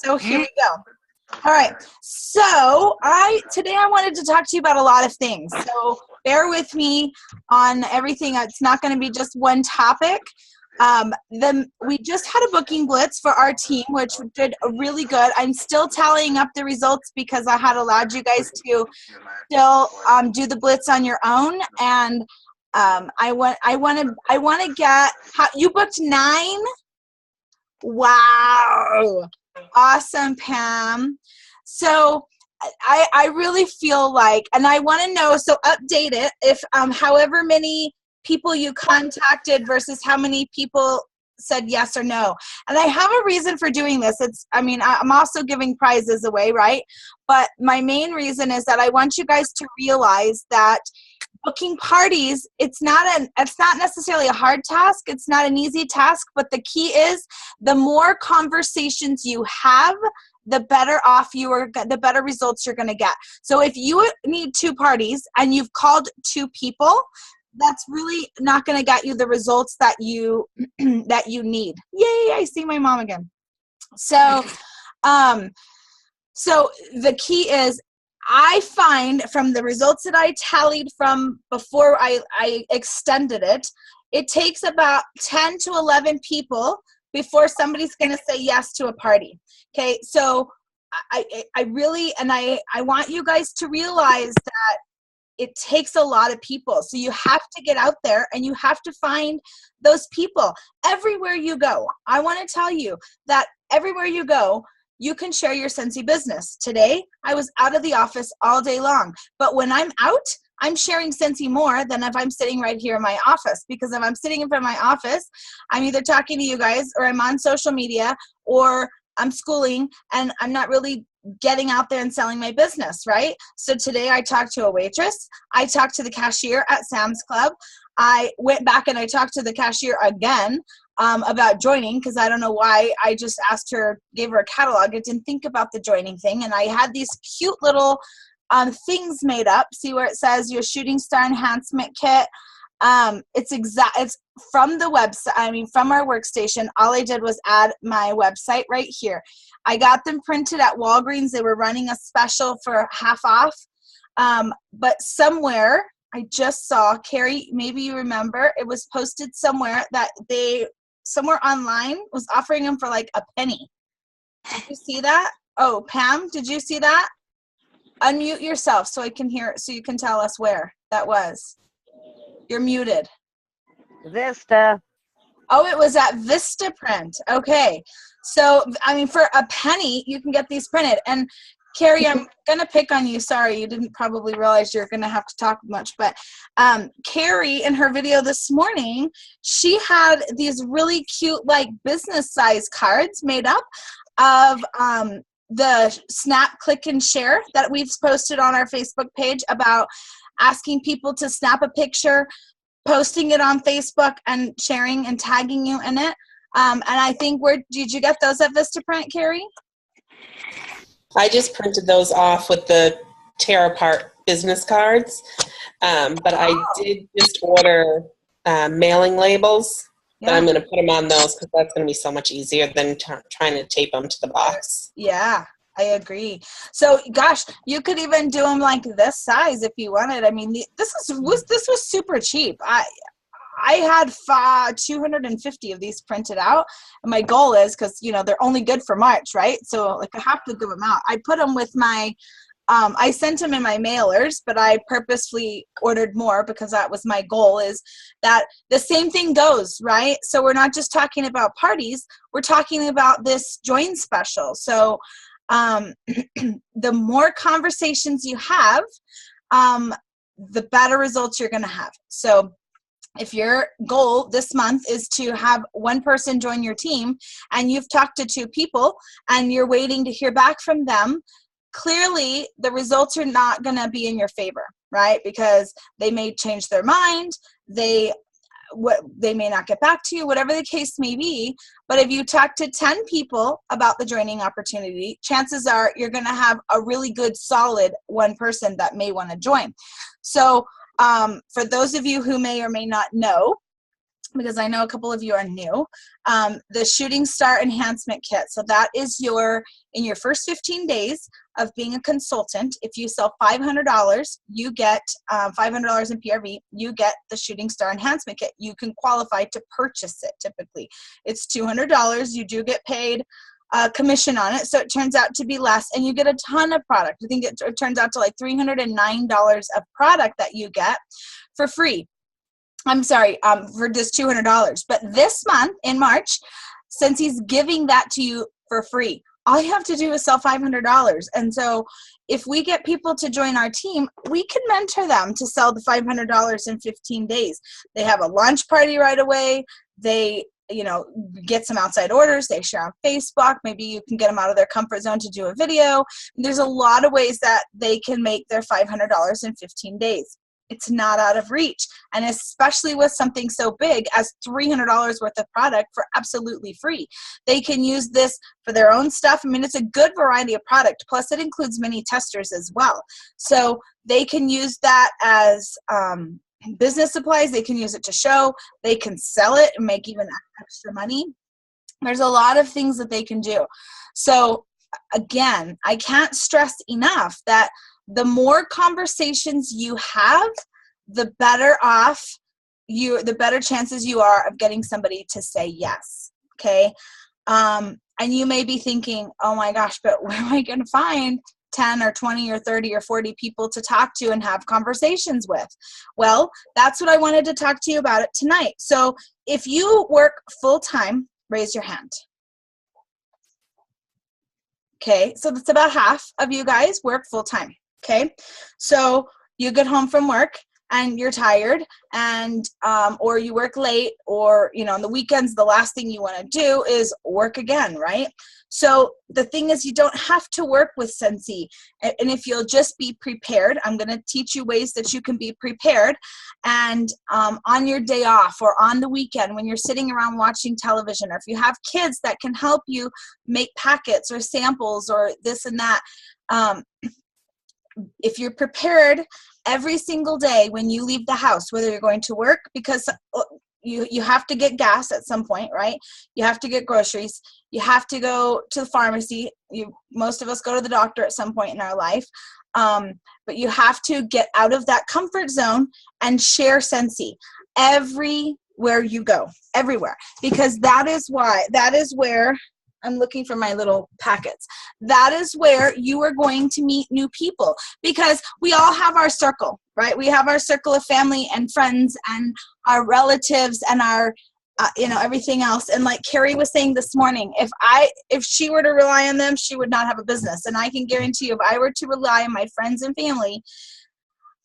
So here we go. All right. So today I wanted to talk to you about a lot of things. So bear with me on everything. It's not going to be just one topic. We just had a booking blitz for our team, which did really good. I'm still tallying up the results because I had allowed you guys to still do the blitz on your own. And I want to get you booked 9. Wow. Awesome, Pam. So I really feel like, and I want to know, so update it if however many people you contacted versus how many people said yes or no. And I have a reason for doing this. I'm also giving prizes away, right? But my main reason is that I want you guys to realize that booking parties, it's not necessarily a hard task. It's not an easy task, but the key is the more conversations you have, the better the better results you're going to get. So if you need 2 parties and you've called 2 people, that's really not going to get you the results that you that you need. Yay, I see my mom again. So so the key is, I find from the results that I tallied from before I extended it, it takes about 10 to 11 people before somebody's going to say yes to a party. Okay, so I really, and I want you guys to realize that it takes a lot of people. So you have to get out there and you have to find those people everywhere you go. I want to tell you that everywhere you go, you can share your Scentsy business. Today, I was out of the office all day long. But when I'm out, I'm sharing Scentsy more than if I'm sitting right here in my office. Because if I'm sitting in front of my office, I'm either talking to you guys or I'm on social media or I'm schooling and I'm not really getting out there and selling my business, right? So today I talked to a waitress. I talked to the cashier at Sam's Club. I went back and I talked to the cashier again about joining, because I don't know why I just asked her, gave her a catalog. I didn't think about the joining thing. And I had these cute little things made up. See where it says your Shooting Star Enhancement Kit. It's from the website, from our workstation. All I did was add my website right here. I got them printed at Walgreens. They were running a special for half off. But somewhere, I just saw, Carrie, maybe you remember, it was posted somewhere that somewhere online was offering them for like a penny. Did you see that? Oh, Pam, did you see that? Unmute yourself so I can hear it, so you can tell us where that was. You're muted. Vista. Oh, it was at Vistaprint. Okay. So, for a penny, you can get these printed. And Carrie, I'm going to pick on you. Sorry, you didn't probably realize you're going to have to talk much. But Carrie, in her video this morning, she had these really cute, like, business-size cards made up of the Snap, Click, and Share that we've posted on our Facebook page about asking people to snap a picture, posting it on Facebook, and sharing and tagging you in it. And I think, did you get those at Vistaprint, Carrie? I just printed those off with the tear apart business cards, but I did just order mailing labels. Yeah. But I'm going to put them on those because that's going to be so much easier than trying to tape them to the box. Yeah, I agree. So, gosh, you could even do them like this size if you wanted. This was super cheap. I had 250 of these printed out. And my goal is, because, they're only good for March, right? So, I have to give them out. I put them with my, I sent them in my mailers, but I purposefully ordered more because that was my goal, is that the same thing goes, right? So, we're not just talking about parties. We're talking about this join special. So, the more conversations you have, the better results you're going to have. So, if your goal this month is to have 1 person join your team and you've talked to 2 people and you're waiting to hear back from them, clearly the results are not going to be in your favor, right? Because they may change their mind, they may not get back to you, whatever the case may be. But if you talk to 10 people about the joining opportunity, chances are you're going to have a really good, solid 1 person that may want to join. So, for those of you who may or may not know, because I know a couple of you are new, the Shooting Star Enhancement Kit. So that is in your first 15 days of being a consultant, if you sell $500, you get $500 in PRV, you get the Shooting Star Enhancement Kit. You can qualify to purchase it typically. It's $200. You do get paid commission on it, so it turns out to be less, and you get a ton of product. I think it turns out to like $309 of product that you get for free. I'm sorry, for just $200. But this month in March, since he's giving that to you for free, all you have to do is sell $500. And so if we get people to join our team, we can mentor them to sell the $500 in 15 days. They have a launch party right away. They, get some outside orders. They share on Facebook. Maybe you can get them out of their comfort zone to do a video. There's a lot of ways that they can make their $500 in 15 days. It's not out of reach. And especially with something so big as $300 worth of product for absolutely free. They can use this for their own stuff. I mean, it's a good variety of product. Plus, it includes mini testers as well. So they can use that as business supplies. They can use it to show. They can sell it and make even extra money. There's a lot of things that they can do. So again, I can't stress enough that the more conversations you have, the better off the better chances you are of getting somebody to say yes. Okay. And you may be thinking, oh my gosh, but where am I going to find 10 or 20 or 30 or 40 people to talk to and have conversations with? Well, that's what I wanted to talk to you about it tonight. So if you work full-time, raise your hand. Okay. So that's about half of you guys work full-time. Okay, so you get home from work and you're tired, and or you work late, or on the weekends, the last thing you want to do is work again, right? So the thing is, you don't have to work with Scentsy, and if you'll just be prepared, I'm going to teach you ways that you can be prepared, and on your day off or on the weekend when you're sitting around watching television, or if you have kids that can help you make packets or samples or this and that. If you're prepared every single day when you leave the house, whether you're going to work, because you have to get gas at some point, right? You have to get groceries. You have to go to the pharmacy. Most of us go to the doctor at some point in our life. But you have to get out of that comfort zone and share Scentsy everywhere you go, everywhere. Because that is where I'm looking for my little packets. That is where you are going to meet new people, because we all have our circle, right? We have our circle of family and friends and our relatives and our, everything else. And like Carrie was saying this morning, if she were to rely on them, she would not have a business. And I can guarantee you, if I were to rely on my friends and family,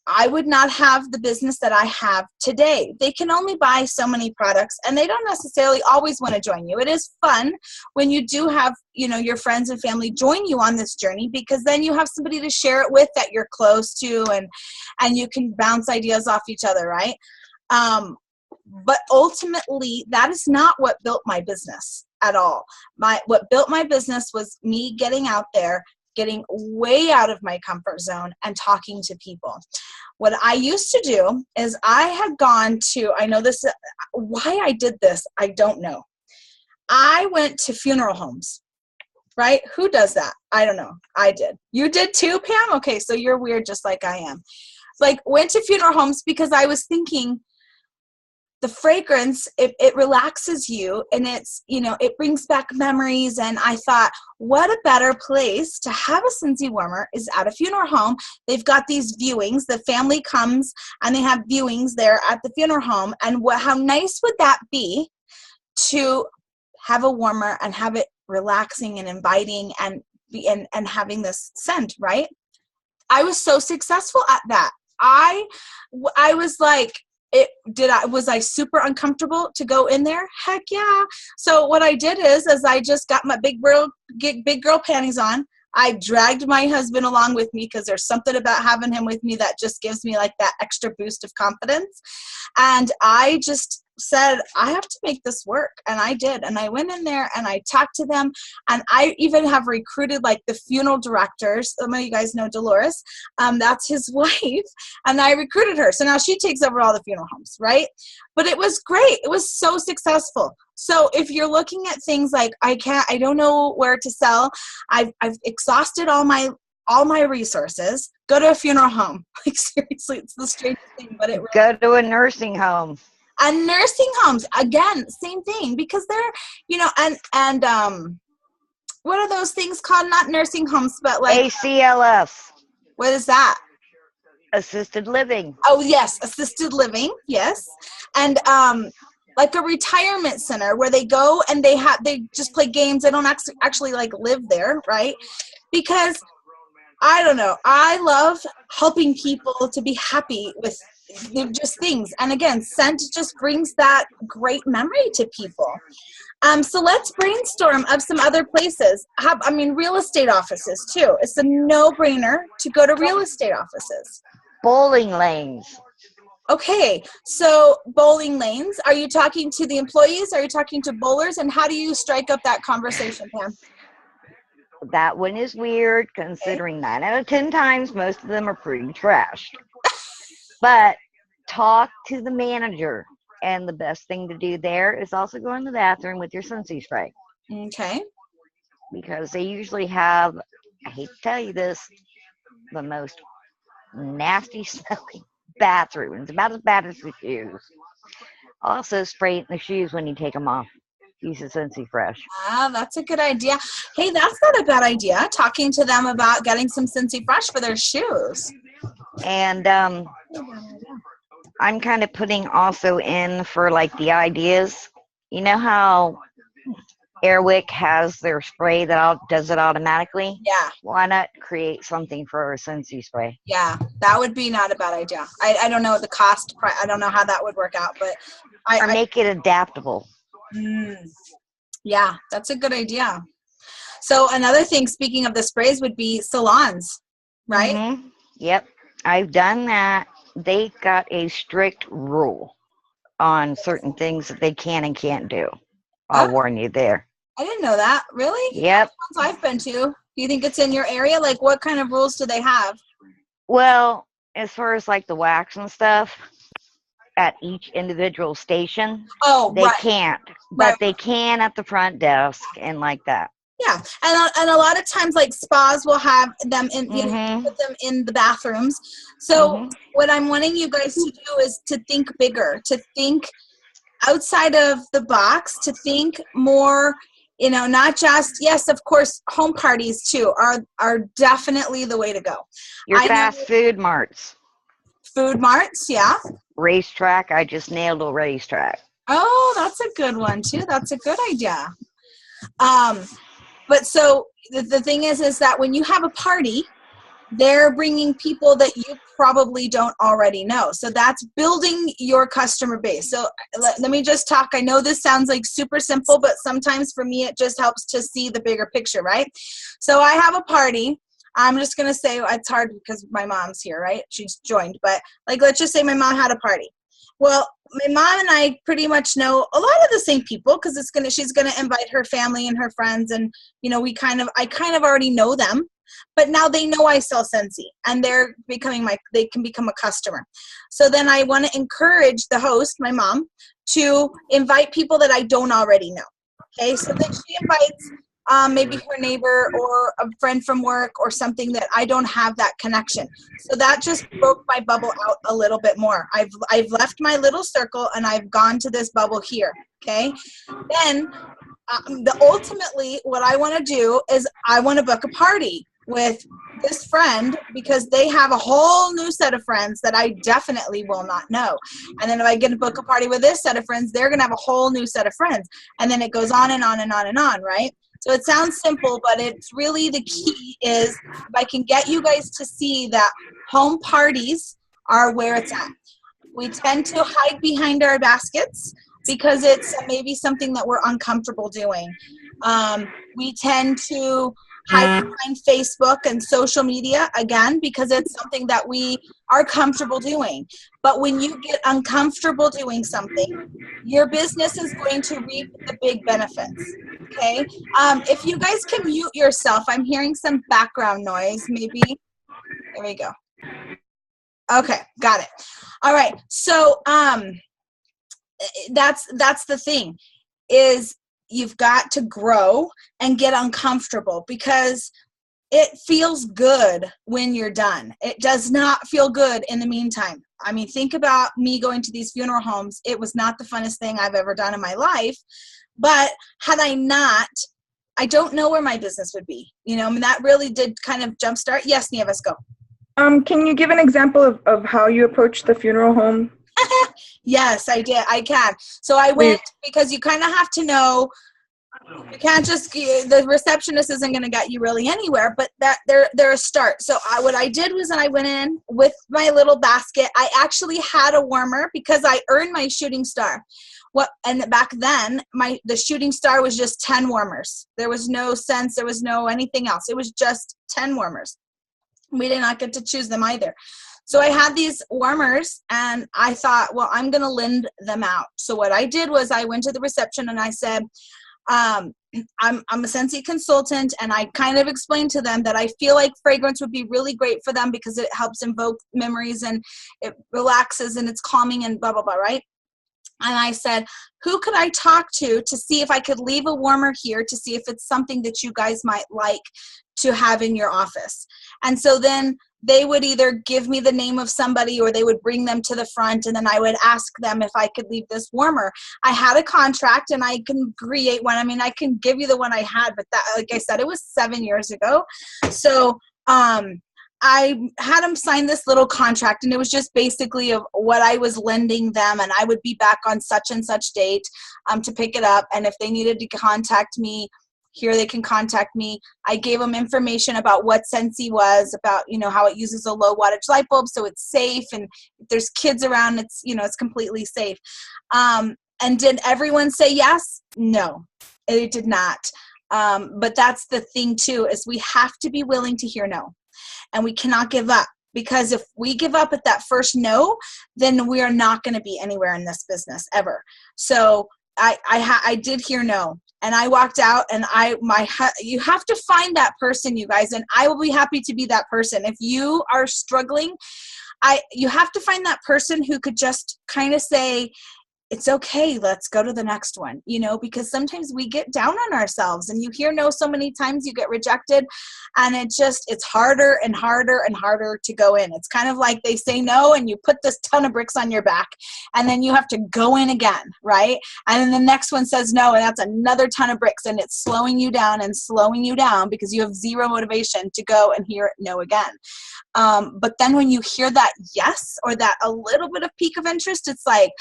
I would not have the business that I have today. They can only buy so many products, and they don't necessarily always want to join you. It is fun when you do have, your friends and family join you on this journey, because then you have somebody to share it with that you're close to, and you can bounce ideas off each other, right? But ultimately, that is not what built my business at all. What built my business was me getting out there, getting way out of my comfort zone and talking to people. What I used to do is I had gone to, why I did this, I don't know. I went to funeral homes, right? Who does that? I don't know. I did. You did too, Pam? Okay, so you're weird just like I am. Went to funeral homes because I was thinking, the fragrance, it relaxes you, and it's, it brings back memories. And I thought, what a better place to have a Scentsy warmer is at a funeral home. They've got these viewings. The family comes and they have viewings there at the funeral home. And how nice would that be to have a warmer and have it relaxing and inviting and having this scent, right? I was so successful at that. I was like, was I super uncomfortable to go in there? Heck yeah. So what I did is I just got my big girl panties on. I dragged my husband along with me, because there's something about having him with me that just gives me like that extra boost of confidence. And I just said, I have to make this work. And I did. And I went in there and I talked to them. And I even have recruited like the funeral directors. Some of you guys know Dolores. That's his wife. And I recruited her. So now she takes over all the funeral homes, right? But it was great. It was so successful. So if you're looking at things like, I don't know where to sell. I've exhausted all my resources. Go to a funeral home. Like seriously, it's the strangest thing, but it really Go to a nursing home. and nursing homes, again, same thing, because they're, and what are those things called? Not nursing homes, but like ACLS. what is that? Assisted living. Oh yes, assisted living, yes. And like a retirement center where they go and they just play games. They don't actually like live there, right? Because I don't know. I love helping people to be happy with just things. And again, scent just brings that great memory to people. So let's brainstorm of some other places. Real estate offices too. It's a no-brainer to go to real estate offices. Bowling lanes. Okay, so bowling lanes. Are you talking to the employees? Are you talking to bowlers? And how do you strike up that conversation, Pam? That one is weird, considering 9 out of 10 times most of them are pretty trashed. But talk to the manager, and the best thing to do there is also go in the bathroom with your Scentsy spray, Okay. because they usually have, I hate to tell you this, the most nasty smelling bathroom. It's about as bad as the shoes. Also spray it in the shoes when you take them off. Use the Scentsy Fresh. That's a good idea. Hey, that's not a bad idea. Talking to them about getting some Scentsy Fresh for their shoes. And I'm kind of putting also in for like the ideas. You know how Airwick has their spray that does it automatically? Yeah. Why not create something for a Scentsy spray? Yeah, that would be not a bad idea. I don't know the cost. I don't know how that would work out, but Or make it adaptable. Yeah, that's a good idea. So another thing, speaking of the sprays, would be salons, right? Mm-hmm. Yep, I've done that. They got a strict rule on certain things that they can and can't do. I'll warn you there. I didn't know that. Really? Yep. Ones I've been to. Do you think it's in your area? Like, what kind of rules do they have? Well, as far as like the wax and stuff, at each individual station, they can't, but they can at the front desk and like that. Yeah, and a lot of times, like spas will have them in, put them in the bathrooms. So what I'm wanting you guys to do is to think bigger, to think outside of the box, to think more. Not just, yes, of course, home parties too are definitely the way to go. Your fast food marts. Food marts, yeah. Racetrack. I just nailed a racetrack. Oh, that's a good one too. That's a good idea. But so the thing is that when you have a party, they're bringing people that you probably don't already know. So that's building your customer base. So let me just talk. I know this sounds like super simple, but sometimes for me, it just helps to see the bigger picture, right? So I have a party. I'm just going to say it's hard because my mom's here, right? She's joined. But like, let's just say my mom had a party. Well, my mom and I pretty much know a lot of the same people because she's gonna invite her family and her friends, and I kind of already know them, but now they know I sell Scentsy, and they can become a customer. So then I want to encourage the host, my mom, to invite people that I don't already know. Okay, so then she invites maybe her neighbor or a friend from work or something that I don't have that connection. So that just broke my bubble out a little bit more. I've left my little circle and I've gone to this bubble here. Okay. Then ultimately what I want to do is I want to book a party with this friend because they have a whole new set of friends that I definitely will not know. And then if I get to book a party with this set of friends, they're going to have a whole new set of friends. And then it goes on and on and on and on, right? So it sounds simple, but it's really the key is if I can get you guys to see that home parties are where it's at. We tend to hide behind our baskets because it's maybe something that we're uncomfortable doing. We tend to hide behind Facebook and social media, again, because it's something that we are comfortable doing. But when you get uncomfortable doing something, your business is going to reap the big benefits. Okay. If you guys can mute yourself, I'm hearing some background noise, maybe. There we go. Okay, got it. All right. So that's the thing, is you've got to grow and get uncomfortable, because it feels good when you're done. It does not feel good in the meantime. I mean, think about me going to these funeral homes. It was not the funnest thing I've ever done in my life. But had I not, I don't know where my business would be. You know, I mean, that really did kind of jumpstart. Yes, Nieves, go. Can you give an example of how you approached the funeral home? Yes, I did. I can. So I went, because you kind of have to know, you can't just, the receptionist isn't going to get you really anywhere, but that they're a start. So what I did was I went in with my little basket. I actually had a warmer because I earned my shooting star. And back then, the shooting star was just 10 warmers. There was no cents. There was no anything else. It was just 10 warmers. We did not get to choose them either. So I had these warmers, and I thought, well, I'm going to lend them out. So what I did was I went to the reception and I said, I'm a Scentsy consultant, and I kind of explained to them that I feel like fragrance would be really great for them because it helps invoke memories and it relaxes and it's calming and blah, blah, blah, right? And I said, who could I talk to see if I could leave a warmer here to see if it's something that you guys might like to have in your office? And so then they would either give me the name of somebody or they would bring them to the front, and then I would ask them if I could leave this warmer. I had a contract and I can create one. I mean, I can give you the one I had, but that, like I said, it was 7 years ago. So I had them sign this little contract, and it was just basically of what I was lending them, and I would be back on such and such date to pick it up. And if they needed to contact me, here they can contact me. I gave them information about what Scentsy was, about, you know, how it uses a low wattage light bulb, so it's safe, and if there's kids around, it's, you know, it's completely safe. And did everyone say yes? No, it did not. But that's the thing too, is we have to be willing to hear no. And we cannot give up, because if we give up at that first no, then we are not going to be anywhere in this business ever. So I did hear no, and I walked out, and you have to find that person, you guys, and I will be happy to be that person. If you are struggling, you have to find that person who could just kind of say, it's okay, let's go to the next one, you know, because sometimes we get down on ourselves, and you hear no so many times, you get rejected, and it's harder and harder and harder to go in. It's kind of like they say no, and you put this ton of bricks on your back, and then you have to go in again, right? And then the next one says no, and that's another ton of bricks, and it's slowing you down because you have zero motivation to go and hear no again. But then when you hear that yes, or that a little bit of peak of interest, it's like,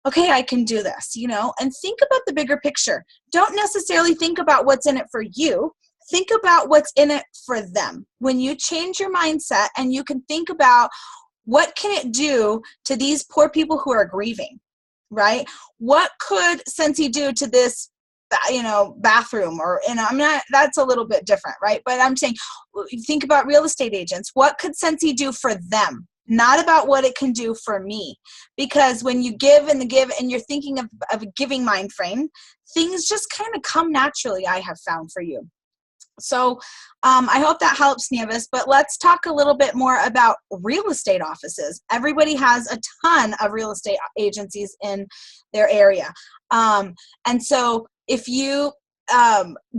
okay, I can do this, you know, and think about the bigger picture. Don't necessarily think about what's in it for you. Think about what's in it for them. When you change your mindset and you can think about what can it do to these poor people who are grieving, right? What could Scentsy do to this, you know, bathroom, or, you know, I'm not, that's a little bit different, right? But I'm saying, think about real estate agents. What could Scentsy do for them? Not about what it can do for me. Because when you give and you're thinking of a giving mind frame, things just kind of come naturally, I have found, for you. So I hope that helps, Nieves. But let's talk a little bit more about real estate offices. Everybody has a ton of real estate agencies in their area. And so if you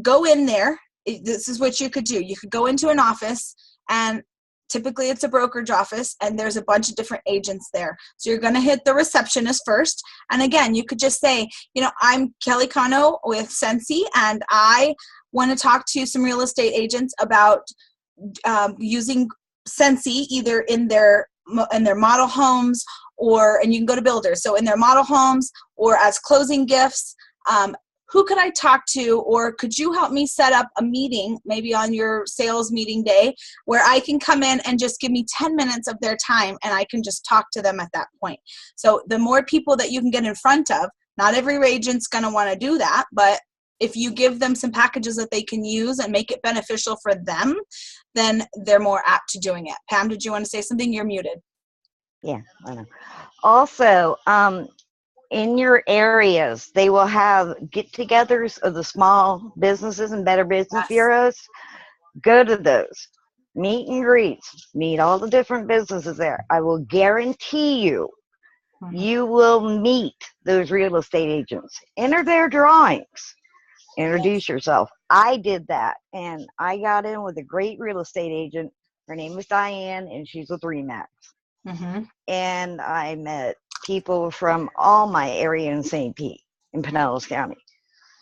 go in there, this is what you could do. You could go into an office, and typically it's a brokerage office, and there's a bunch of different agents there. So you're going to hit the receptionist first. And again, you could just say, you know, I'm Kelly Cano with Scentsy, and I want to talk to some real estate agents about using Scentsy either in their model homes, and you can go to builders. So in their model homes or as closing gifts. Who could I talk to, or could you help me set up a meeting, maybe on your sales meeting day, where I can come in and just give me 10 minutes of their time, and I can just talk to them at that point. So the more people that you can get in front of, not every agent's going to want to do that, but if you give them some packages that they can use and make it beneficial for them, then they're more apt to doing it. Pam, did you want to say something? You're muted. Yeah, I know. Also, in your areas, they will have get-togethers of the small businesses and Better Business Yes. Bureaus. Go to those. Meet and greets. Meet all the different businesses there. I will guarantee you, you will meet those real estate agents. Enter their drawings. Introduce yourself. I did that, and I got in with a great real estate agent. Her name is Diane, and she's with RE/MAX. Mm-hmm. And I met people from all my area in St. Pete, in Pinellas County.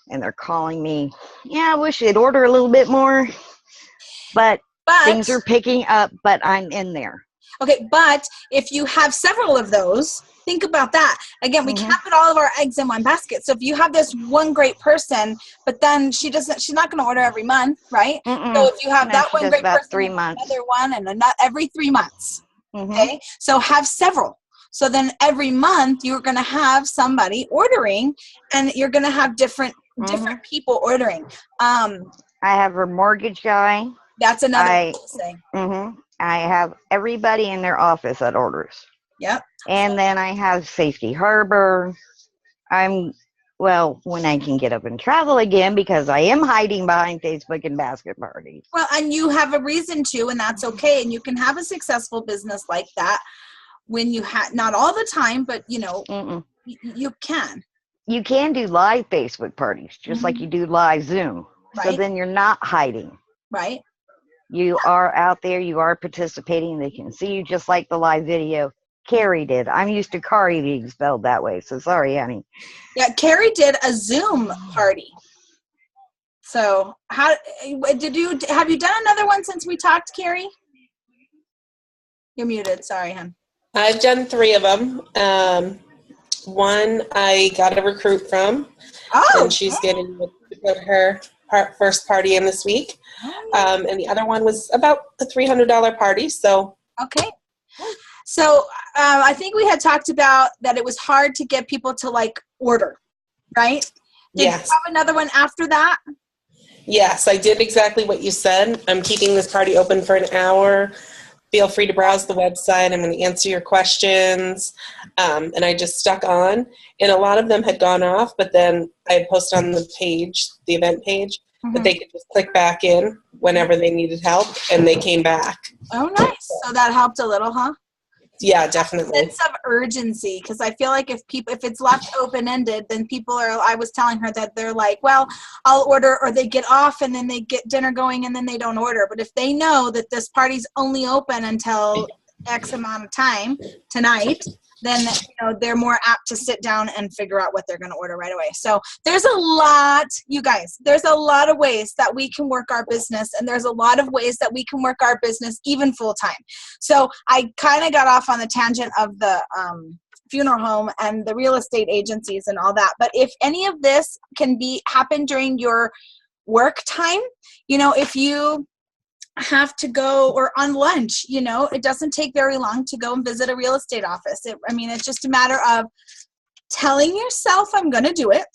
And they're calling me, yeah, I wish they'd order a little bit more. But things are picking up, but I'm in there. Okay, but if you have several of those, think about that. Again, we can't put all of our eggs in one basket. So if you have this one great person, but then she's not going to order every month, right? So if you have that one great person, 3 months. another one, and another every 3 months. Okay, so have several. So then every month you're going to have somebody ordering, and you're going to have different people ordering. I have a mortgage guy. That's another thing. I have everybody in their office that orders. Yep. And then I have Safety Harbor. When I can get up and travel again, because I am hiding behind Facebook and basket parties. Well, and you have a reason to, and that's okay. And you can have a successful business like that when you have, not all the time, but you can. You can do live Facebook parties, just like you do live Zoom. Right. So then you're not hiding. Right. You are out there, you are participating, they can see you, just like the live video Carrie did. I'm used to Kari being spelled that way, so sorry, honey. Yeah, Carrie did a Zoom party. So have you done another one since we talked, Carrie? You're muted, sorry, hon. I've done 3 of them. One I got a recruit from, and she's getting her first party in this week. And the other one was about a $300 party. So okay. So I think we had talked about that it was hard to get people to order, right? Did you have another one after that? Yes, I did exactly what you said. I'm keeping this party open for an hour. Feel free to browse the website. I'm going to answer your questions. And I just stuck on. And a lot of them had gone off, but then I had posted on the page, the event page, that they could just click back in whenever they needed help, and they came back. Oh, nice. So that helped a little, huh? Yeah, definitely. Sense of urgency, because I feel like if it's left open-ended, then people are, I was telling her that they're like, well, I'll order, or they get off and then they get dinner going and then they don't order. But if they know that this party's only open until X amount of time tonight, then they're more apt to sit down and figure out what they're going to order right away. So there's a lot, you guys, there's a lot of ways that we can work our business, and there's a lot of ways that we can work our business even full time. So I kind of got off on the tangent of the funeral home and the real estate agencies and all that. But if any of this can happen during your work time, if you have to go, or on lunch, it doesn't take very long to go and visit a real estate office. It's just a matter of telling yourself, I'm going to do it,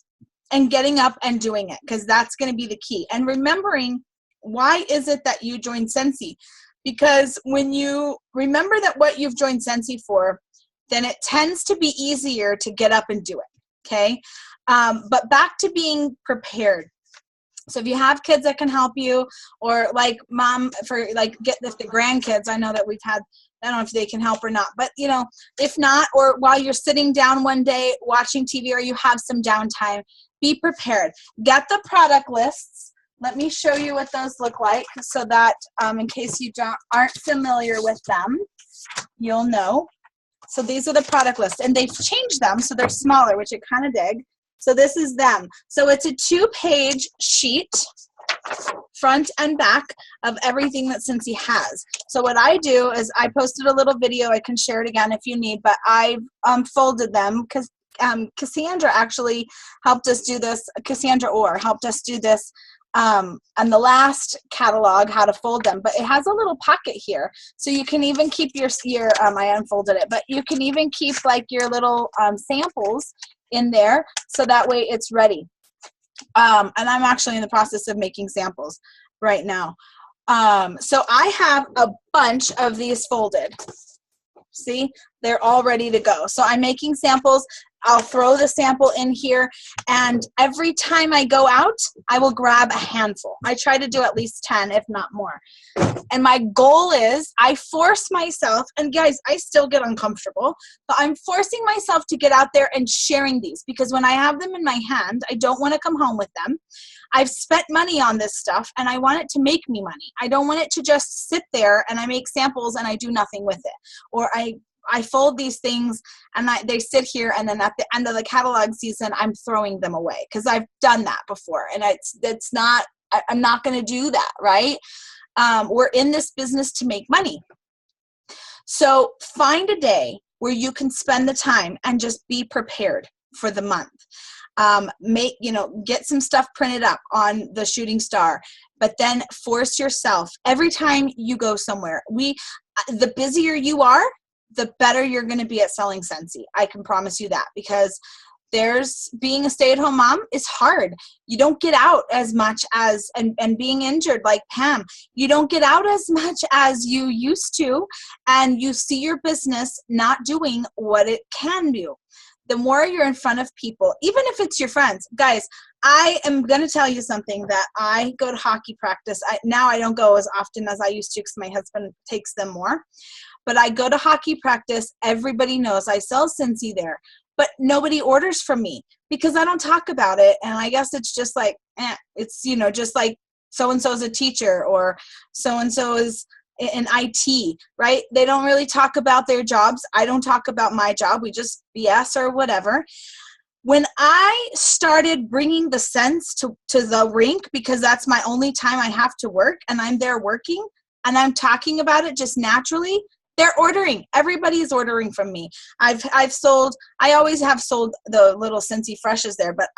and getting up and doing it, because that's going to be the key. And remembering, why is it that you joined Scentsy? Because when you remember that what you've joined Scentsy for, then it tends to be easier to get up and do it. Okay. But back to being prepared. So if you have kids that can help you, or mom, get the grandkids, I know that we've had, I don't know if they can help or not, but if not, or while you're sitting down one day watching TV, or you have some downtime, be prepared. Get the product lists. Let me show you what those look like, so that in case you aren't familiar with them, you'll know. So these are the product lists, and they've changed them so they're smaller, which I kind of dig. So this is them. So it's a 2-page sheet, front and back, of everything that Scentsy has. So what I do is I posted a little video. I can share it again if you need, but I've folded them, because Cassandra actually helped us do this. Cassandra Orr helped us do this on the last catalog, how to fold them. But it has a little pocket here, so you can even keep your I unfolded it, but you can even keep your little samples in there, so that way it's ready. And I'm actually in the process of making samples right now. So I have a bunch of these folded. See, they're all ready to go. So I'm making samples. I'll throw the sample in here, and every time I go out, I will grab a handful. I try to do at least 10, if not more. And my goal is, I force myself, and guys, I still get uncomfortable, but I'm forcing myself to get out there and sharing these, because when I have them in my hand, I don't want to come home with them. I've spent money on this stuff, and I want it to make me money. I don't want it to just sit there and I make samples and I do nothing with it. Or I fold these things and they sit here, and then at the end of the catalog season, I'm throwing them away, because I've done that before, and I'm not going to do that, right? We're in this business to make money. So find a day where you can spend the time and just be prepared for the month. Get some stuff printed up on the Shooting Star, but then force yourself every time you go somewhere. The busier you are, the better you're going to be at selling Scentsy. I can promise you that, because being a stay-at-home mom is hard. You don't get out as much as, and being injured like Pam, you don't get out as much as you used to, and you see your business not doing what it can do. The more you're in front of people, even if it's your friends, guys, I am going to tell you something, that I go to hockey practice. Now I don't go as often as I used to, because my husband takes them more. But I go to hockey practice. Everybody knows I sell Scentsy there. But nobody orders from me, because I don't talk about it. And I guess it's just like, it's, just like so-and-so is a teacher, or so-and-so is in IT, right? They don't really talk about their jobs. I don't talk about my job. We just BS or whatever. When I started bringing the scents to the rink, because that's my only time I have to work, and I'm there working, and I'm talking about it just naturally, they're ordering. Everybody's ordering from me. I always have sold the little Scentsy Freshes there, but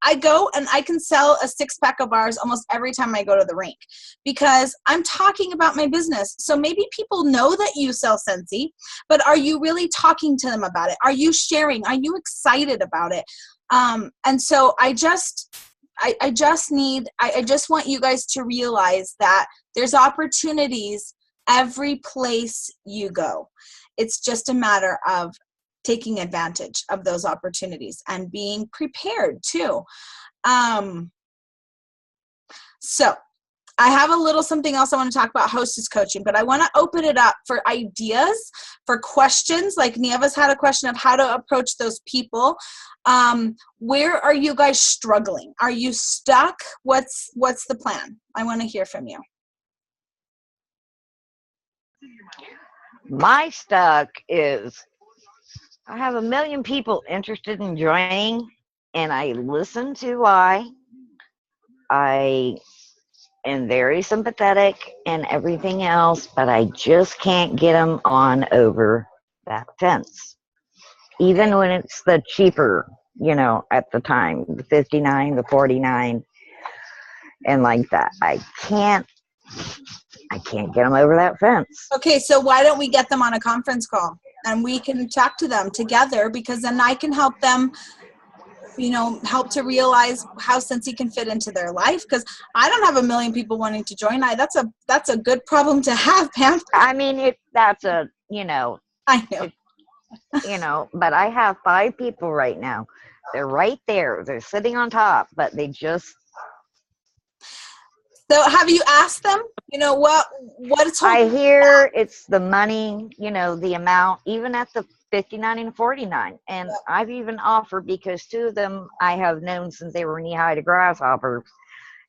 I go and I can sell a 6-pack of ours almost every time I go to the rink, because I'm talking about my business. So maybe people know that you sell Scentsy, but are you really talking to them about it? Are you sharing? Are you excited about it? And so I just want you guys to realize that there's opportunities every place you go. It's just a matter of taking advantage of those opportunities and being prepared too. So I have a little something else I want to talk about, hostess coaching, but I want to open it up for ideas, for questions. Like Nieva's had a question of how to approach those people. Where are you guys struggling? Are you stuck? What's the plan? I want to hear from you. My stuck is, I have 1 million people interested in joining, and I listen to why. I am very sympathetic and everything else, but I just can't get them on over that fence. Even when it's the cheaper, at the time, the 59, the 49, and like that. I can't get them over that fence. Okay, so why don't we get them on a conference call, and we can talk to them together, because then I can help them, help to realize how Scentsy can fit into their life, because I don't have 1 million people wanting to join. That's a good problem to have, Pam. I mean, I know. But I have 5 people right now. They're right there. They're sitting on top, but they just. So have you asked them, what it's I hear it's the money, the amount, even at the 59 and 49. And I've even offered, because 2 of them I have known since they were knee-high to grasshoppers.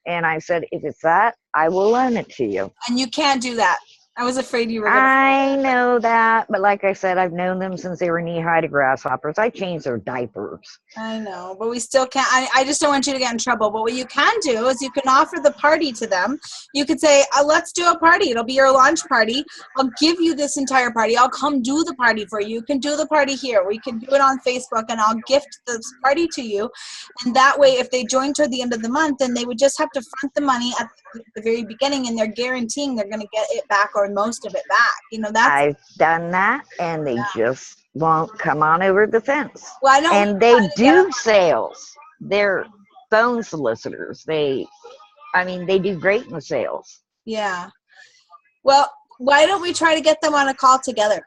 And I said, if it's that, I will loan it to you. And you can't do that. I was afraid you were going to. I know that, but like I said, I've known them since they were knee-high to grasshoppers. I changed their diapers. I know, but we still can't. I just don't want you to get in trouble. But what you can do is you can offer the party to them. You could say, let's do a party. It'll be your launch party. I'll give you this entire party. I'll come do the party for you. You can do the party here. We can do it on Facebook, and I'll gift this party to you. And that way, if they join toward the end of the month, then they would just have to front the money at the very beginning, and they're guaranteeing they're going to get it back, or most of it back. I've done that, and they just won't come on over the fence. Well, I know. And they do sales. They're phone solicitors. They do great in the sales. Yeah. Well, why don't we try to get them on a call together?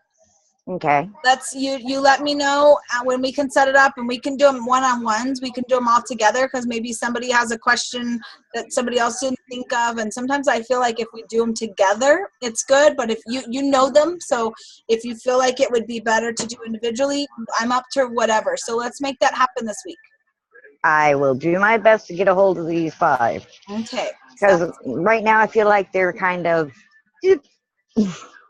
Okay. You let me know when we can set it up, and we can do them one-on-ones. We can do them all together because maybe somebody has a question that somebody else didn't think of. And sometimes I feel like if we do them together, it's good. But if you know them, so if you feel like it would be better to do individually, I'm up to whatever. So let's make that happen this week. I will do my best to get a hold of these 5. Okay. Because right now I feel like they're kind of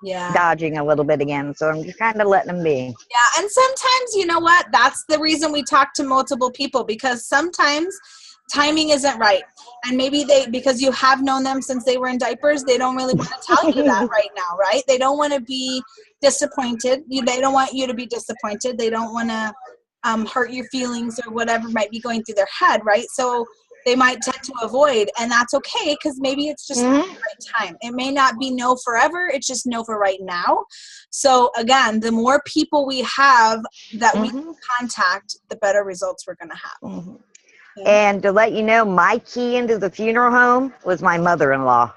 Yeah. dodging a little bit again. So I'm just kind of letting them be. Yeah, and sometimes, you know what? That's the reason we talk to multiple people, because sometimes timing isn't right. And maybe because you have known them since they were in diapers, they don't really want to tell you that right now, right? They don't want to be disappointed. They don't want you to be disappointed. They don't want to hurt your feelings or whatever might be going through their head, right? So they might tend to avoid, and that's okay, because maybe it's just not the right time. It may not be no forever, it's just no for right now. So again, the more people we have that we can contact, the better results we're going to have. Okay. And to let you know, my key into the funeral home was my mother-in-law.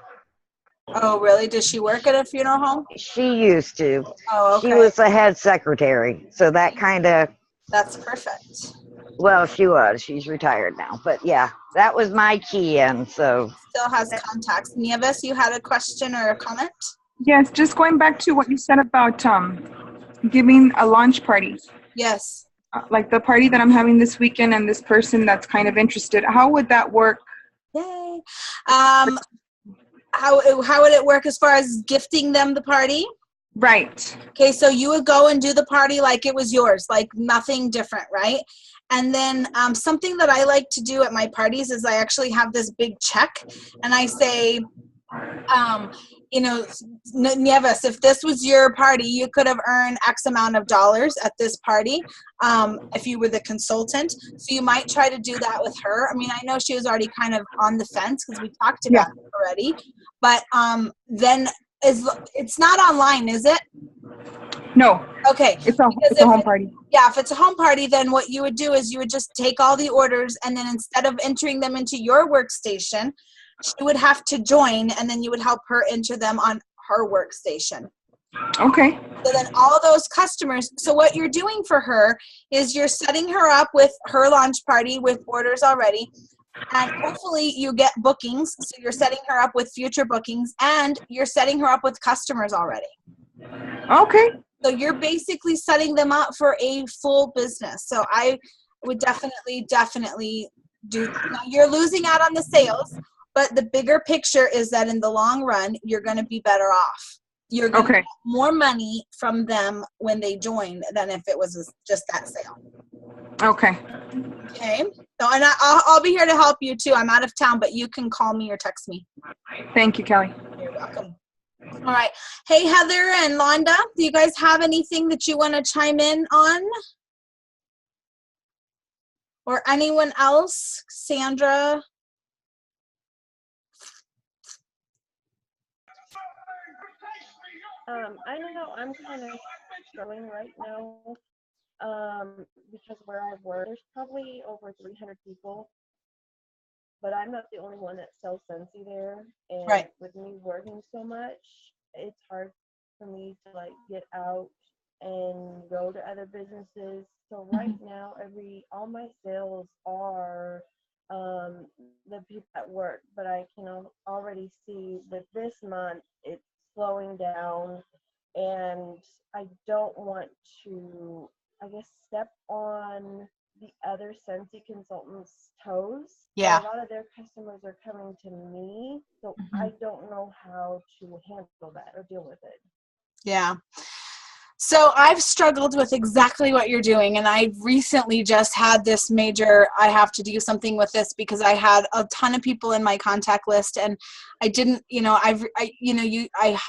Oh, really? Does she work at a funeral home? She used to. Oh, okay. She was the head secretary, so that kind of... That's perfect. Well, she was. She's retired now. But yeah, that was my key in, so... Still has contacts. Nieves, you had a question or a comment? Yes, just going back to what you said about giving a launch party. Yes. Like the party that I'm having this weekend and this person that's kind of interested. How would that work? Yay. How would it work as far as gifting them the party? Right. Okay, so you would go and do the party like it was yours, like nothing different, right? And then something that I like to do at my parties is I actually have this big check, and I say, Nieves, if this was your party, you could have earned X amount of dollars at this party if you were the consultant. So you might try to do that with her. I mean, I know she was already kind of on the fence because we talked about it already, but then it's not online, is it? No. Okay. It's a home party. Yeah, if it's a home party, then what you would do is you would just take all the orders, and then instead of entering them into your workstation, she would have to join, and then you would help her enter them on her workstation. Okay. So then all those customers, so what you're doing for her is you're setting her up with her launch party with orders already, and hopefully you get bookings. So you're setting her up with future bookings, and you're setting her up with customers already. Okay. So you're basically setting them up for a full business. So I would definitely do, you're losing out on the sales, but the bigger picture is that in the long run, you're going to be better off. You're going to get more money from them when they join than if it was just that sale. Okay. Okay. So, and I'll be here to help you too. I'm out of town, but you can call me or text me. Thank you, Kelly. You're welcome. All right. Hey, Heather and Londa, do you guys have anything that you want to chime in on? Or anyone else? Sandra? I don't know. I'm kind of struggling right now because where I work, there's probably over 300 people, but I'm not the only one that sells Scentsy there. And with me working so much, it's hard for me to like get out and go to other businesses. So right now, all my sales are the people at work, but I can already see that this month it's slowing down, and I don't want to, I guess, step on the other Scentsy consultants' toes. Yeah. A lot of their customers are coming to me, so I don't know how to handle that or deal with it. Yeah. So I've struggled with exactly what you're doing, and I recently just had this major, I have to do something with this because I had a ton of people in my contact list, and I didn't, I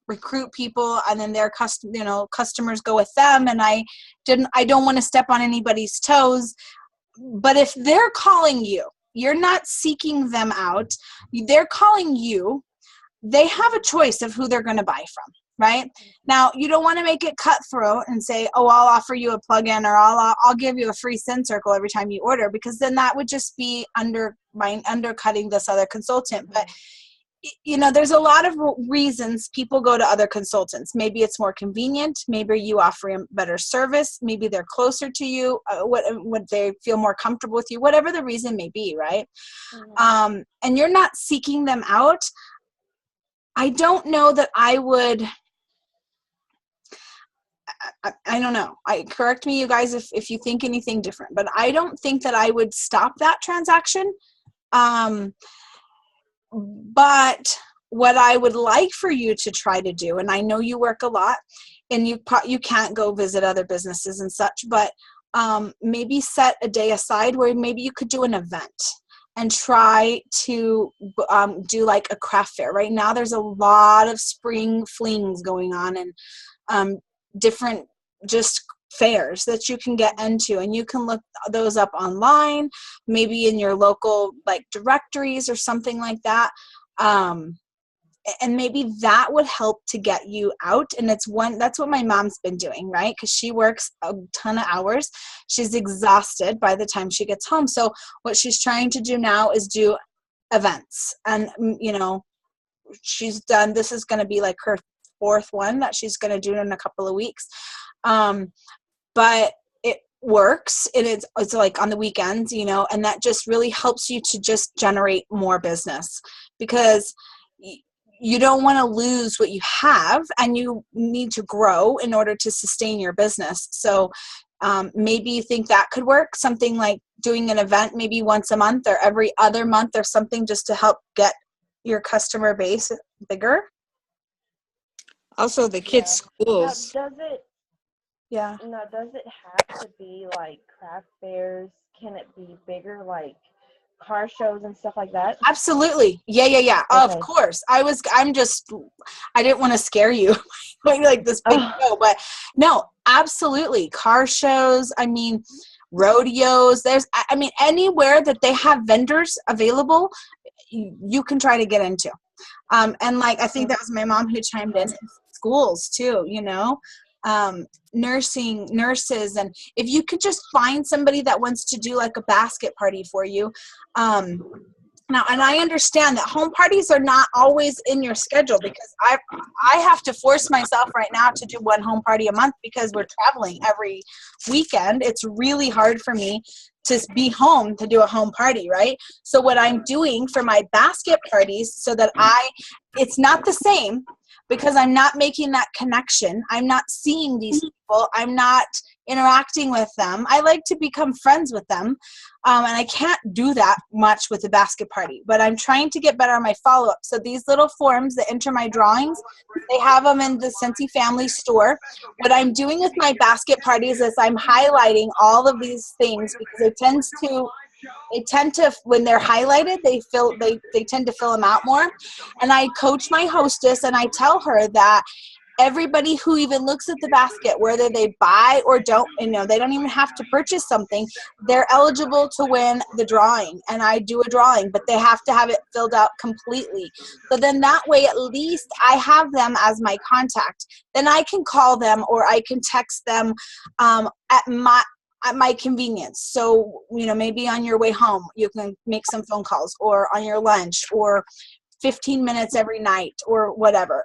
recruit people, and then their customers go with them, and I don't want to step on anybody's toes. But if they're calling you, you're not seeking them out, they're calling you, they have a choice of who they're going to buy from. right? Now, you don't want to make it cutthroat and say, oh, I'll offer you a plugin, or I'll give you a free Send Circle every time you order, because then that would just be undercutting this other consultant. But there's a lot of reasons people go to other consultants. Maybe it's more convenient. Maybe you offer them better service. Maybe they're closer to you. Would they feel more comfortable with you? Whatever the reason may be, right? Mhm. And you're not seeking them out. I don't know that I would. I don't know. Correct me, you guys, if you think anything different. But I don't think that I would stop that transaction. But what I would like for you to try to do, and I know you work a lot, and you can't go visit other businesses and such, but maybe set a day aside where maybe you could do an event and try to do like a craft fair. Right now, there's a lot of spring flings going on, and different just fairs that you can get into, and you can look those up online, maybe in your local like directories or something like that. And maybe that would help to get you out. And that's what my mom's been doing, right? Because she works a ton of hours. She's exhausted by the time she gets home. So what she's trying to do now is do events. And, she's done, this is going to be like her fourth one that she's going to do in a couple of weeks. But it works, and it's like on the weekends, and that just really helps you to just generate more business, because you don't want to lose what you have, and you need to grow in order to sustain your business. So maybe you think that could work, something like doing an event maybe once a month or every other month or something, just to help get your customer base bigger. Also, the kids' Now, schools. does it have to be like craft fairs? Can it be bigger, like car shows and stuff like that? Absolutely. Yeah. Of Okay. course. I didn't want to scare you like this big show, but no, absolutely. Car shows, rodeos, anywhere that they have vendors available, you can try to get into. And like, I think that was my mom who chimed in, schools too, nurses. And if you could just find somebody that wants to do like a basket party for you. Now, and I understand that home parties are not always in your schedule, because I have to force myself right now to do one home party a month because we're traveling every weekend. It's really hard for me to be home to do a home party, right? So what I'm doing for my basket parties, so that it's not the same, because I'm not making that connection. I'm not seeing these people. I'm not interacting with them. I like to become friends with them. And I can't do that much with a basket party, but I'm trying to get better on my follow-up. So these little forms that enter my drawings, they have them in the Scentsy Family store. What I'm doing with my basket parties is I'm highlighting all of these things, because they tend to, when they're highlighted, they tend to fill them out more. And I coach my hostess, and I tell her that everybody who even looks at the basket, whether they buy or don't, they don't even have to purchase something, they're eligible to win the drawing. And I do a drawing, but they have to have it filled out completely. So then that way, at least I have them as my contact. Then I can call them, or I can text them at my convenience. So, maybe on your way home, you can make some phone calls, or on your lunch, or 15 minutes every night, or whatever,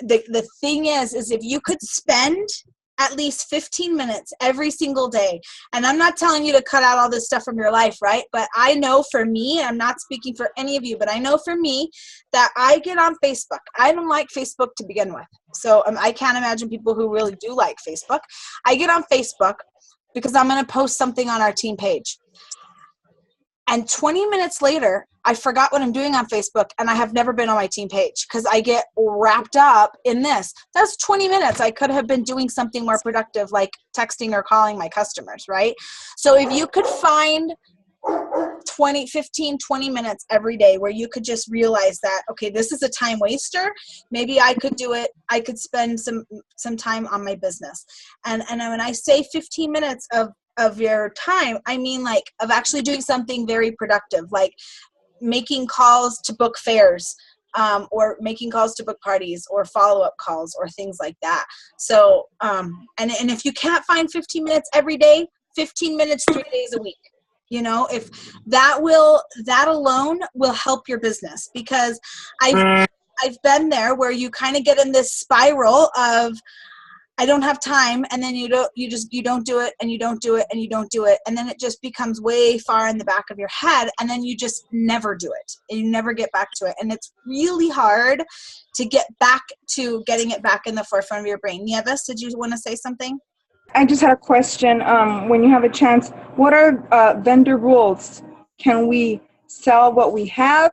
the thing is if you could spend at least 15 minutes every single day, and I'm not telling you to cut out all this stuff from your life, right? But I know for me, I'm not speaking for any of you, but I know for me that I get on Facebook. I don't like Facebook to begin with. So I can't imagine people who really do like Facebook. I get on Facebook because I'm going to post something on our team page. And 20 minutes later, I forgot what I'm doing on Facebook, and I have never been on my team page because I get wrapped up in this. That's 20 minutes. I could have been doing something more productive, like texting or calling my customers, right? So if you could find 15, 20 minutes every day where you could just realize that, okay, this is a time waster. Maybe I could do it. I could spend some time on my business. And when I say 15 minutes of your time, I mean like of actually doing something very productive, like making calls to book fairs, or making calls to book parties or follow-up calls or things like that. So, and if you can't find 15 minutes every day, 15 minutes 3 days a week. You know, if that alone will help your business, because I've been there where you kind of get in this spiral of, I don't have time, and then you don't do it, and you don't do it, and you don't do it, and then it just becomes way far in the back of your head, and then you just never do it, and you never get back to it, and it's really hard to get back to getting it back in the forefront of your brain. Nieves, did you want to say something? I just had a question. When you have a chance, what are vendor rules? Can we sell what we have?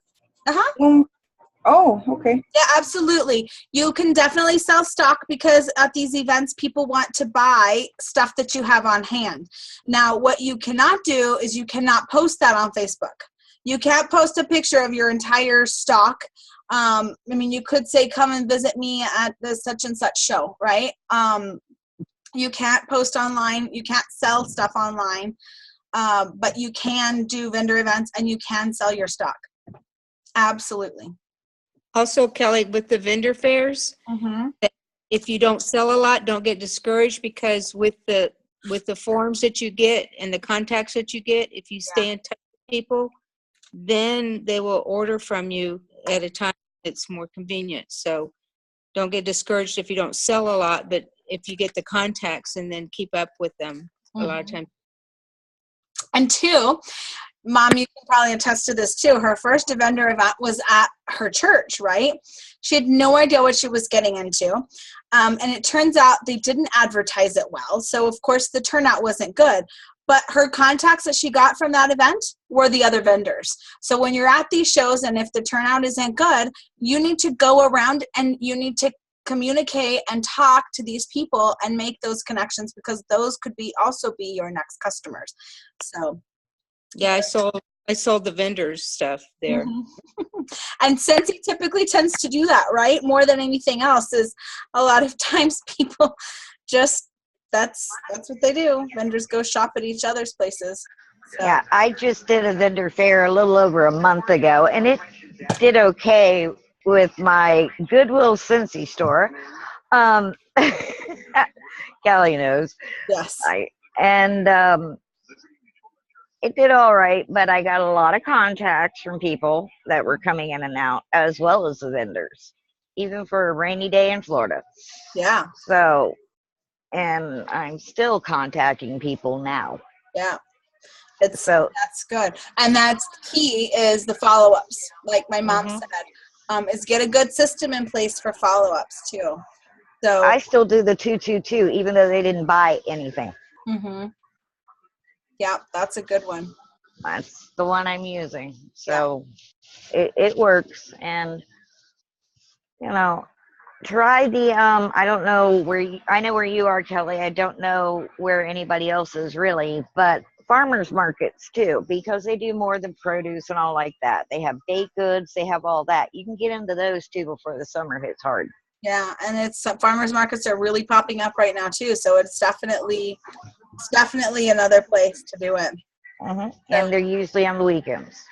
Oh, okay. Yeah, absolutely. You can definitely sell stock, because at these events, people want to buy stuff that you have on hand. Now, what you cannot do is you cannot post that on Facebook. You can't post a picture of your entire stock. I mean, you could say, come and visit me at the such and such show, right? You can't post online. You can't sell stuff online, but you can do vendor events and you can sell your stock. Absolutely. Also, Kelly, with the vendor fairs, if you don't sell a lot, don't get discouraged, because with the forms that you get and the contacts that you get, if you stay in touch with people, then they will order from you at a time that's more convenient. So don't get discouraged if you don't sell a lot, but if you get the contacts and then keep up with them a lot of times. And two, Mom, you can probably attest to this too. Her first vendor event was at her church, right? She had no idea what she was getting into. And it turns out they didn't advertise it well. So, of course, the turnout wasn't good. But her contacts that she got from that event were the other vendors. So when you're at these shows and if the turnout isn't good, you need to go around and you need to communicate and talk to these people and make those connections, because those could also be your next customers. So yeah, I sold the vendors stuff there. And Scentsy typically tends to do that, right? More than anything else, is a lot of times people just, that's what they do. Vendors go shop at each other's places. So. Yeah, I just did a vendor fair a little over a month ago, and it did okay with my Goodwill Scentsy store. Callie knows. Yes. It did all right, but I got a lot of contacts from people that were coming in and out, as well as the vendors, even for a rainy day in Florida. Yeah. So, and I'm still contacting people now. Yeah. That's good. And that's key, is the follow-ups. Like my mom said, is get a good system in place for follow-ups too. So I still do the 222, even though they didn't buy anything. Yeah, that's a good one. That's the one I'm using. So it works. And, you know, try the, I don't know I know where you are, Kelly. I don't know where anybody else is really, but farmers markets too, because they do more than produce and all like that. They have baked goods, they have all that. You can get into those too before the summer hits hard. Yeah, and farmers markets are really popping up right now too. So it's definitely another place to do it. And they're usually on the weekends.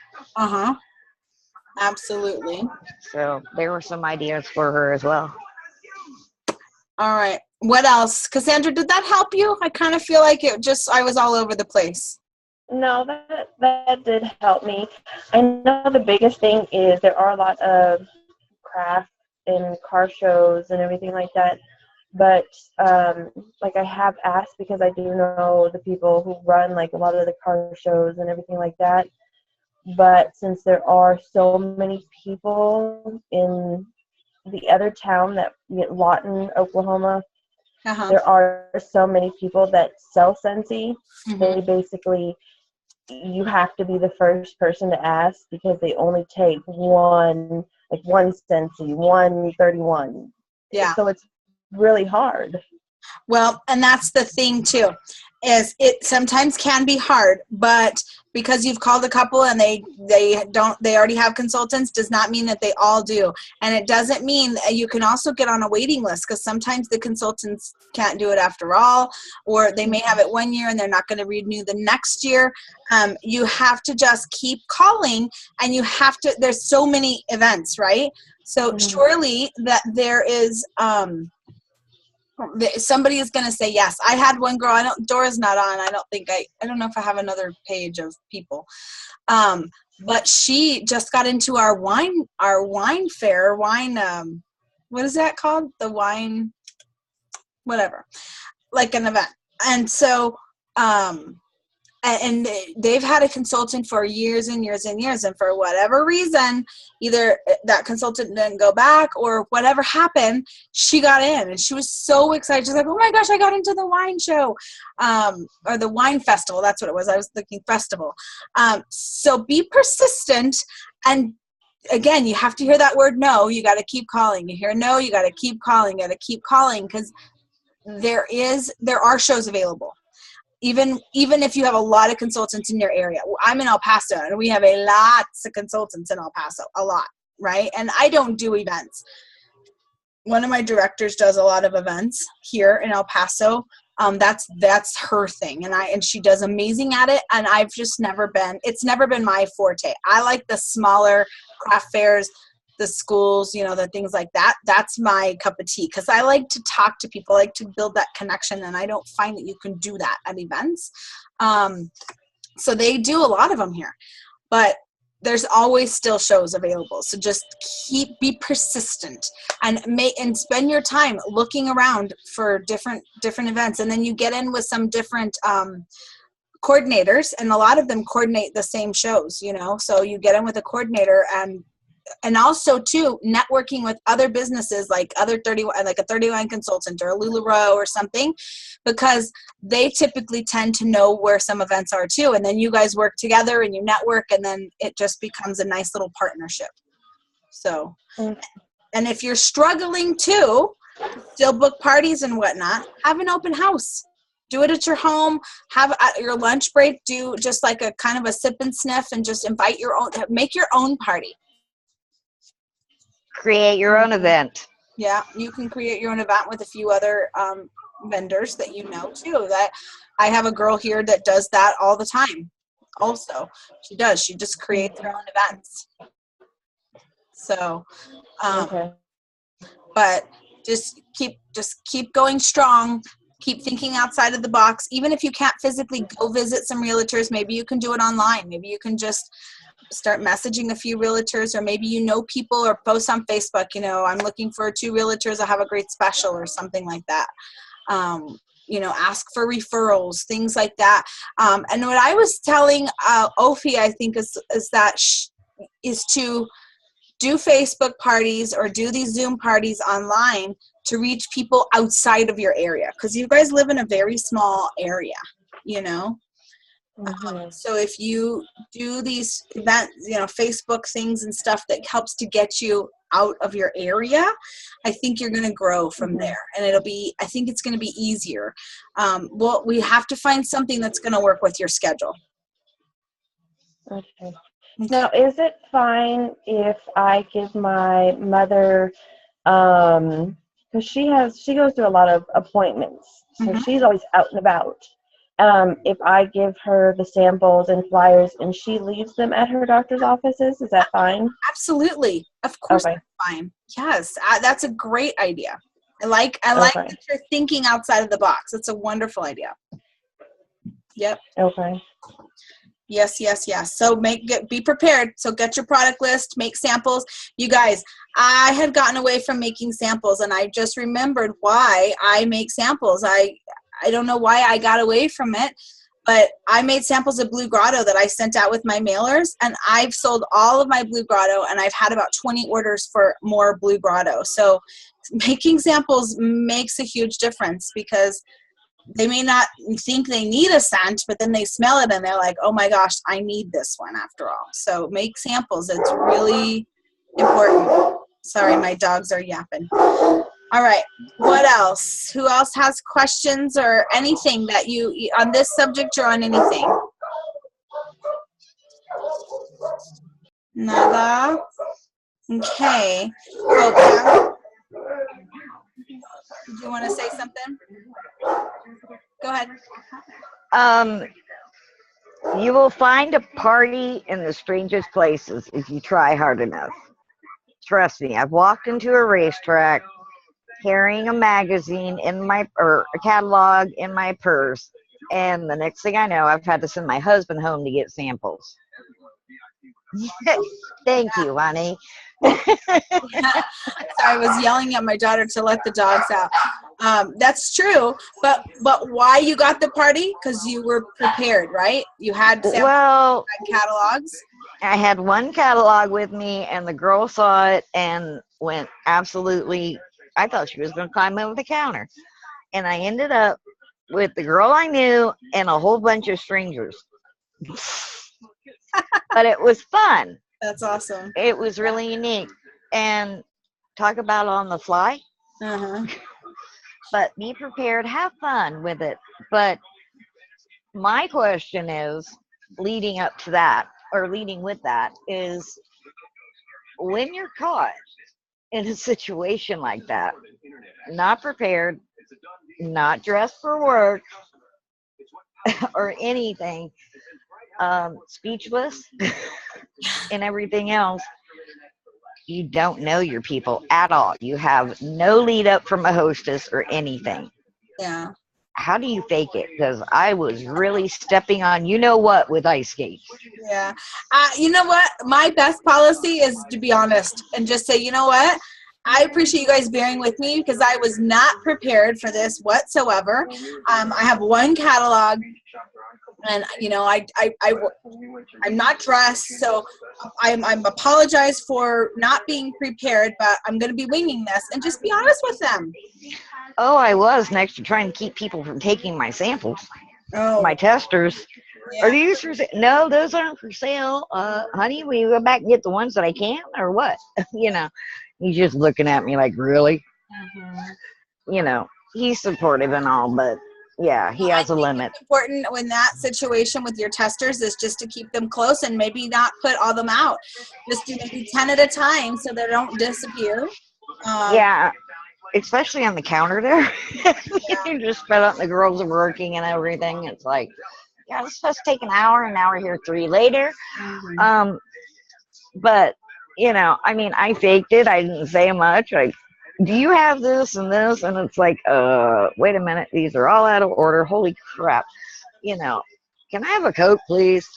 Absolutely. So there were some ideas for her as well. All right. What else? Cassandra, did that help you? I kind of feel like I was all over the place. No, that did help me. I know the biggest thing is there are a lot of craft and car shows and everything like that. But like I have asked, because I do know the people who run like a lot of the car shows and everything like that. But since there are so many people in the other town, Lawton, Oklahoma, there are so many people that sell Scentsy. They basically, you have to be the first person to ask, because they only take one Scentsy, 131. Yeah. So it's really hard. Well, and that's the thing too. is it sometimes can be hard, but because you've called a couple and they already have consultants does not mean that they all do. And it doesn't mean that you can also get on a waiting list, because sometimes the consultants can't do it after all, or they may have it 1 year and they're not going to renew the next year. You have to just keep calling, and you have to, there's so many events, right? So surely that there is, somebody is going to say yes. I had one girl, Dora's not on. I don't know if I have another page of people. But she just got into our wine fair, what is that called? The wine, whatever, like an event. And so, and they've had a consultant for years and years and years, and for whatever reason, either that consultant didn't go back or whatever happened, she got in, and she was so excited. She's like, oh my gosh, I got into the wine show, or the wine festival. That's what it was. I was thinking festival. So be persistent, and again, you have to hear that word no. You got to keep calling. You hear no, you got to keep calling. You got to keep calling, because there are shows available. Even if you have a lot of consultants in your area. I'm in El Paso, and we have lots of consultants in El Paso, a lot, right? And I don't do events. One of my directors does a lot of events here in El Paso. That's her thing, and she does amazing at it. And I've just it's never been my forte. I like the smaller craft fairs, the schools, the things like that. That's my cup of tea, because I like to talk to people, I like to build that connection, and I don't find that you can do that at events. So they do a lot of them here, but there's always still shows available. So just be persistent, and spend your time looking around for different events. And then you get in with some different coordinators, and a lot of them coordinate the same shows, so you get in with a coordinator, and also too, networking with other businesses, like a 30-wine consultant or a LuLaRoe or something, because they typically tend to know where some events are too. And then you guys work together and you network, and then it just becomes a nice little partnership. So, and if you're struggling too, still book parties and whatnot, have an open house. Do it at your home, have at your lunch break, do just like a kind of a sip and sniff, and just make your own party. Create your own event. Yeah, you can create your own event with a few other vendors that too. That I have a girl here that does that all the time. Also, she just creates her own events. So, Okay. but just keep going strong. Keep thinking outside of the box. Even if you can't physically go visit some realtors, maybe you can do it online. Maybe you can just start messaging a few realtors, or maybe people, or post on Facebook, I'm looking for 2 realtors, I have a great special, or something like that. Ask for referrals, things like that. And what I was telling Ophi, I think is to do Facebook parties or do these Zoom parties online to reach people outside of your area, because you guys live in a very small area, So if you do these events, Facebook things and stuff that helps to get you out of your area, I think you're going to grow from there, and I think it's going to be easier. We have to find something that's going to work with your schedule. Okay. Now, is it fine if I give my mother, because she goes through a lot of appointments, so she's always out and about. If I give her the samples and flyers and she leaves them at her doctor's offices, is that fine? Absolutely. Of course, That's fine. Yes, that's a great idea. I like that you're thinking outside of the box. It's a wonderful idea. Yep. Okay. Yes. So be prepared. So get your product list, make samples. You guys, I had gotten away from making samples, and I just remembered why I make samples. I don't know why I got away from it, but I made samples of Blue Grotto that I sent out with my mailers, and I've sold all of my Blue Grotto, and I've had about 20 orders for more Blue Grotto. So making samples makes a huge difference, because they may not think they need a scent, but then they smell it and they're like, oh my gosh, I need this one after all. So make samples. It's really important. Sorry, my dogs are yapping. All All right. What else? Who else has questions or anything that you on this subject or on anything? Nada. Okay. Oh, did you want to say something? Go ahead. You will find a party in the strangest places if you try hard enough. Trust me, I've walked into a racetrack carrying a magazine or a catalog in my purse, and the next thing I know, I've had to send my husband home to get samples. Thank you, honey. I was yelling at my daughter to let the dogs out. That's true, but why you got the party? Because you were prepared, right? You had samples, catalogs. I had one catalog with me, and the girl saw it and went absolutely. I thought she was going to climb over the counter, and I ended up with the girl I knew and a whole bunch of strangers. But it was fun. That's awesome. It was really unique. And talk about on the fly. But be prepared, have fun with it. But my question is, leading up to that, or leading with that, is when you're caught in a situation like that, not prepared, not dressed for work, or anything, speechless and everything else, you don't know your people at all. You have no lead up from a hostess or anything. Yeah. How do you fake it? Because I was really stepping on you know what with ice skates. Yeah. You know what? My best policy is to be honest and just say, you know what? I appreciate you guys bearing with me because I was not prepared for this whatsoever. I have one catalog, and you know I'm not dressed, so I'm apologize for not being prepared, but I'm going to be winging this, and just be honest with them. Oh, I was next to trying to keep people from taking my samples. Oh. My testers. Yeah. Are these for sale? No, those aren't for sale. Honey, will you go back and get the ones that I can, or what? You know, he's just looking at me like, really? You know, he's supportive and all, but yeah, he has a limit. It's important in that situation with your testers is just to keep them close and maybe not put all them out. Just do maybe 10 at a time so they don't disappear. Yeah, especially on the counter there. You just spread out, the girls are working and everything. It's like, yeah, it's supposed to take an hour here 3 later. But, you know, I mean, I faked it. I didn't say much. Like, do you have this and this? And it's like, wait a minute. These are all out of order. Holy crap. You know, can I have a Coke, please?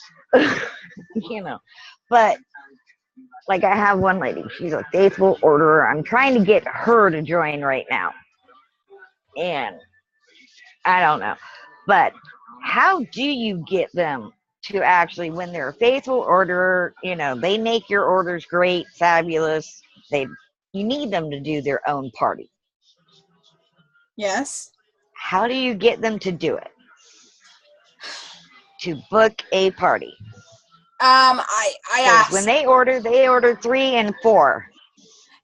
You know, but like I have one lady. She's a faithful orderer. I'm trying to get her to join right now. And I don't know. But how do you get them to actually, when they're a faithful orderer, you know, they make your orders great, fabulous. You need them to do their own party. Yes. How do you get them to do it? To book a party. I asked. When they order 3 and 4.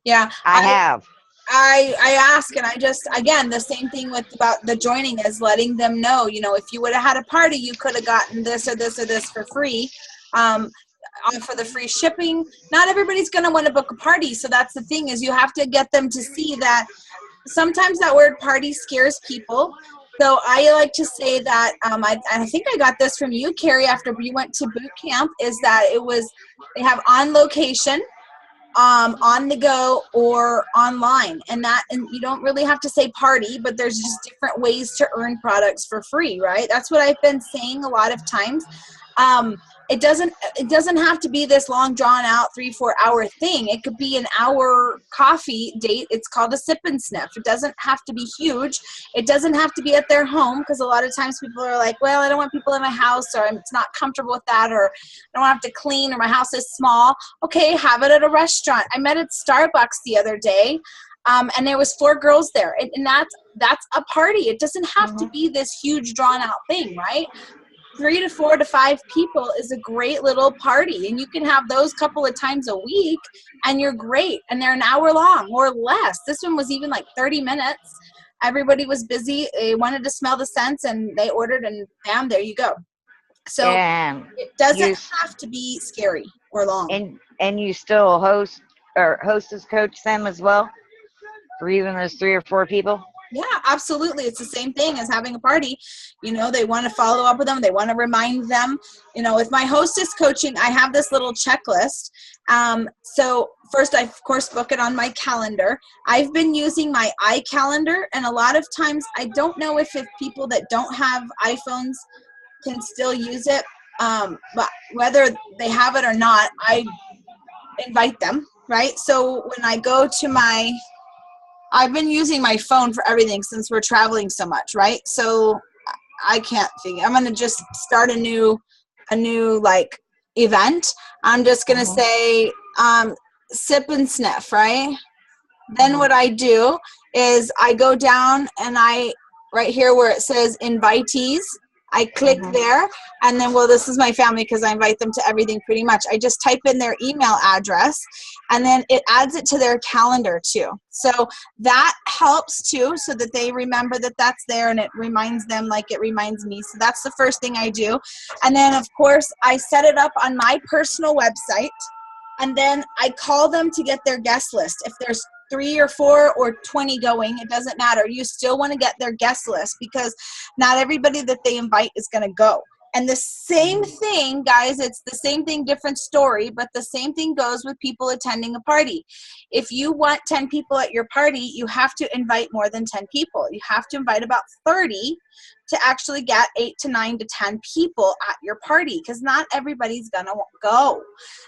Yeah. I ask, and I just, again, the same thing with about the joining is letting them know, you know, if you would have had a party, you could have gotten this or this or this for free. For the free shipping. Not everybody's going to want to book a party. So that's the thing, is you have to get them to see that sometimes that word party scares people. So I like to say that, I think I got this from you, Carrie, after you went to boot camp, is that they have on location, on the go, or online, and you don't really have to say party, but there's just different ways to earn products for free, right? That's what I've been saying a lot of times. It doesn't have to be this long drawn out 3-4 hour thing. It could be an hour coffee date. It's called a sip and sniff. It doesn't have to be huge. It doesn't have to be at their home, because a lot of times people are like, well, I don't want people in my house, or it's not comfortable with that, or I don't have to clean, or my house is small. Okay, have it at a restaurant. I met at Starbucks the other day. And there was 4 girls there, and that's a party. It doesn't have to be this huge drawn out thing, right? 3 to 4 to 5 people is a great little party, and you can have those couple of times a week and you're great, and they're an hour long or less. This one was even like 30 minutes. Everybody was busy. They wanted to smell the scents and they ordered, and bam, there you go. So And it doesn't you, have to be scary or long. and you still host or hostess coach them as well for even those 3 or 4 people? Yeah, absolutely. It's the same thing as having a party. You know, they want to follow up with them. They want to remind them. You know, with my hostess coaching, I have this little checklist. So first, I, of course, book it on my calendar. I've been using my iCalendar, and a lot of times I don't know if people that don't have iPhones can still use it. But whether they have it or not, I invite them, right? So when I go to I've been using my phone for everything since we're traveling so much, right? So I can't think. I'm going to just start a new like event. I'm just going to say sip and sniff, right? Then what I do is I go down and right here where it says invitees, I click there, and then, well, this is my family because I invite them to everything pretty much. I just type in their email address, and then it adds it to their calendar too. So that helps too, so that they remember that that's there, and it reminds them like it reminds me. So that's the first thing I do. And then, of course, I set it up on my personal website, and then I call them to get their guest list. If there's 3 or 4 or 20 going, it doesn't matter. You still want to get their guest list because not everybody that they invite is going to go. And the same thing, guys, it's the same thing, different story, but the same thing goes with people attending a party. If you want 10 people at your party, you have to invite more than 10 people. You have to invite about 30 to actually get 8 to 9 to 10 people at your party, because not everybody's gonna go.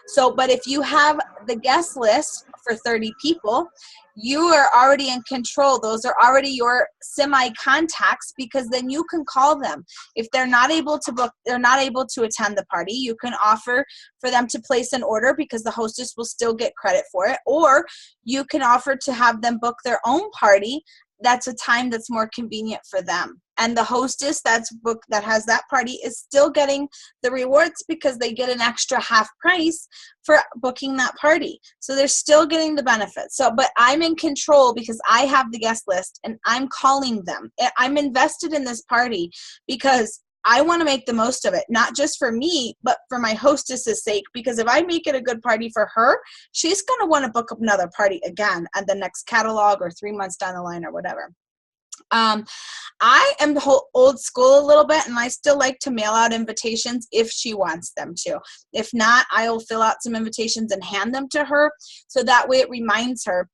So, but if you have the guest list for 30 people, you are already in control. Those are already your semi-contacts, because then you can call them. If they're not able to book, they're not able to attend the party, you can offer for them to place an order because the hostess will still get credit for it, or you can offer to have them book their own party. That's a time that's more convenient for them. And the hostess that has that party is still getting the rewards because they get an extra half price for booking that party. So they're still getting the benefits. So, but I'm in control because I have the guest list and I'm calling them. I'm invested in this party because I want to make the most of it, not just for me, but for my hostess's sake, because if I make it a good party for her, she's going to want to book up another party again at the next catalog or 3 months down the line or whatever. I am old school a little bit, and I still like to mail out invitations if she wants them to. If not, I'll fill out some invitations and hand them to her, so that way it reminds her.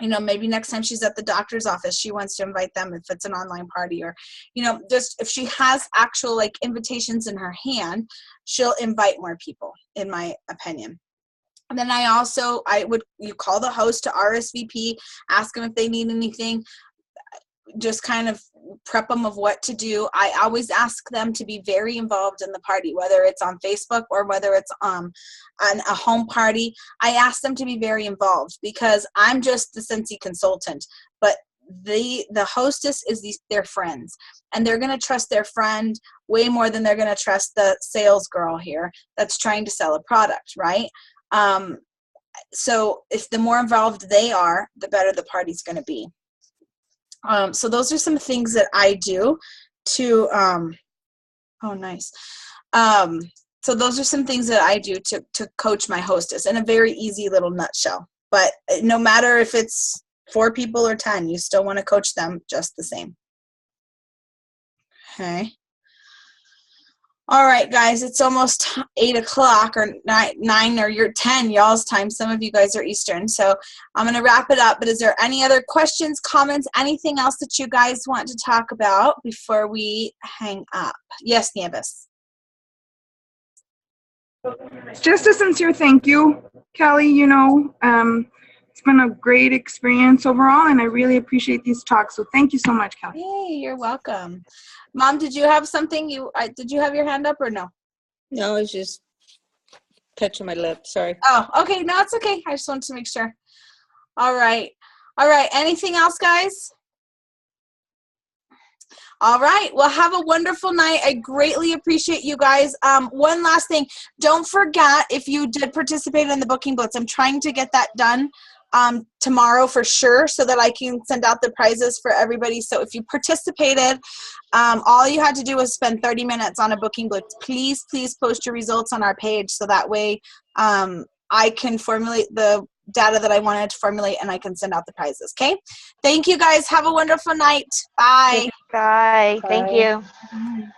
You know, maybe next time she's at the doctor's office, she wants to invite them if it's an online party, or, you know, just if she has actual like invitations in her hand, she'll invite more people, in my opinion. And then you call the host to RSVP, ask them if they need anything, just kind of prep them of what to do. I always ask them to be very involved in the party, whether it's on Facebook or whether it's on a home party. I ask them to be very involved because I'm just the Scentsy consultant, but the hostess is their friends, and they're going to trust their friend way more than they're going to trust the sales girl here that's trying to sell a product, right? So if the more involved they are, the better the party's going to be. So those are some things that I do to, oh, nice. So those are some things that I do to coach my hostess in a very easy little nutshell. But no matter if it's 4 people or 10, you still want to coach them just the same. Okay. All right, guys, it's almost 8 o'clock or 9 or you're 10 y'all's time. Some of you guys are Eastern. So I'm going to wrap it up. But is there any other questions, comments, anything else that you guys want to talk about before we hang up? Yes, Nieves. Just a sincere thank you, Kelly. You know, it's been a great experience overall, and I really appreciate these talks. So thank you so much, Kelly. Hey, you're welcome. Mom, did you have something? Did you have your hand up or no? No, it's just touching my lip. Sorry. Oh, okay. No, it's okay. I just wanted to make sure. All right. All right. Anything else, guys? All right. Well, have a wonderful night. I greatly appreciate you guys. One last thing. Don't forget, if you did participate in the Booking Blitz, I'm trying to get that done tomorrow for sure so that I can send out the prizes for everybody. So if you participated, all you had to do was spend 30 minutes on a Booking Blitz. Please, please post your results on our page so that way I can formulate the data that I wanted to formulate and I can send out the prizes. Okay. Thank you guys. Have a wonderful night. Bye. Bye. Thank Bye. you. Bye.